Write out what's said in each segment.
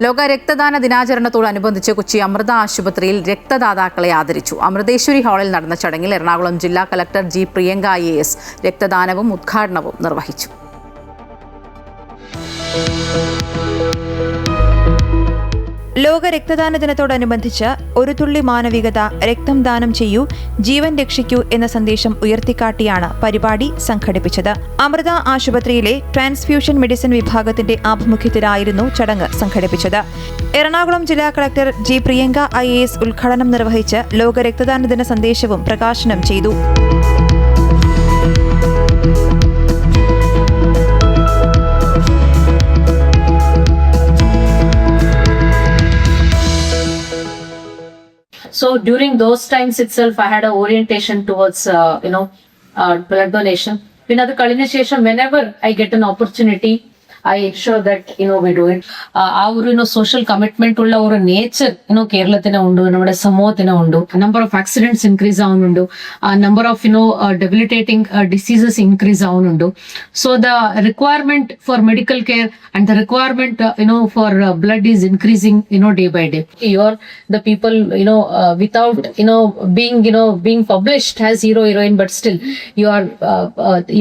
ലോക രക്തദാന ദിനാചരണത്തോടനുബന്ധിച്ച് കൊച്ചി അമൃത ആശുപത്രിയിൽ രക്തദാതാക്കളെ ആദരിച്ചു. അമൃതേശ്വരി ഹാളിൽ നടന്ന ചടങ്ങിൽ എറണാകുളം ജില്ലാ കളക്ടർ ജി പ്രിയങ്ക IAS രക്തദാനവും ഉദ്ഘാടനവും നിർവഹിച്ചു. ലോക രക്തദാന ദിനത്തോടനുബന്ധിച്ച് ഒരു തുള്ളി മാനവികത, രക്തം ദാനം ചെയ്യൂ, ജീവൻ രക്ഷിക്കൂ എന്ന സന്ദേശം ഉയർത്തിക്കാട്ടിയാണ് പരിപാടി സംഘടിപ്പിച്ചത്. അമൃത ആശുപത്രിയിലെ ട്രാൻസ്ഫ്യൂഷൻ മെഡിസിൻ വിഭാഗത്തിന്റെ ആഭിമുഖ്യത്തിലായിരുന്നു ചടങ്ങ് സംഘടിപ്പിച്ചത്. എറണാകുളം ജില്ലാ കളക്ടർ ജി പ്രിയങ്ക IAS ഉദ്ഘാടനം നിർവഹിച്ച് ലോക രക്തദാന ദിന സന്ദേശവും പ്രകാശനം ചെയ്തു. So during those times itself, I had an orientation towards, blood donation. Pinadu kalina shesham, whenever I get an opportunity, I ensure that, we do it. Our, social commitment ulla or nature, Keralathina undu, nammade samothina undu. Number of accidents increase avunundu. Number of, debilitating diseases increase avunundu. So the requirement for medical care and the requirement, for blood is increasing, day by day. You're the people, without, being published as hero, heroine, but still you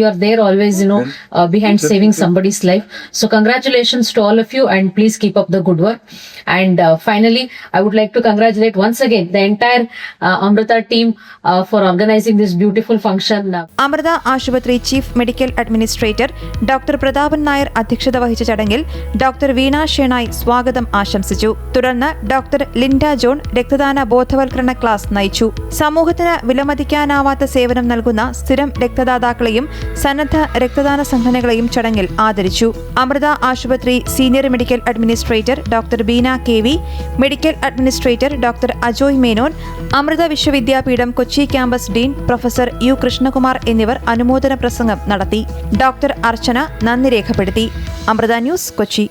are there always, behind saving somebody's life. So congratulations to all of you and please keep up the good work. And finally, I would like to congratulate once again the entire Amrita team for organizing this beautiful function. Amrita ആശുപത്രി chief medical administrator doctor Prathapan Nair അധ്യക്ഷത വഹിച്ച ചടങ്ങിൽ doctor വീണ ഷേണായി സ്വാഗതം ആശംസിച്ചു. തുടർന്ന് doctor Linda John രക്തദാന ബോധവൽക്കരണ class നയിച്ചു. സമൂഹത്തിന് വിലമതിക്കാനാവാത്ത സേവനം നൽകുന്ന സ്ഥിരം രക്തദാതാക്കളെയും സന്നദ്ധ രക്തദാന സംഘടനകളെയും ചടങ്ങിൽ ആദരിച്ചു. അമൃത ആശുപത്രി senior medical administrator doctor Beena KV, medical administrator doctor Ajoy Menon, Amrita Vishwavidyapeetham Kochi campus dean professor U Krishnakumar എന്നിവർ അനുമോദന പ്രസംഗം നടത്തി. ഡോക്ടർ അർച്ചന നന്ദി രേഖപ്പെടുത്തി. അമൃത ന്യൂസ്, കൊച്ചി.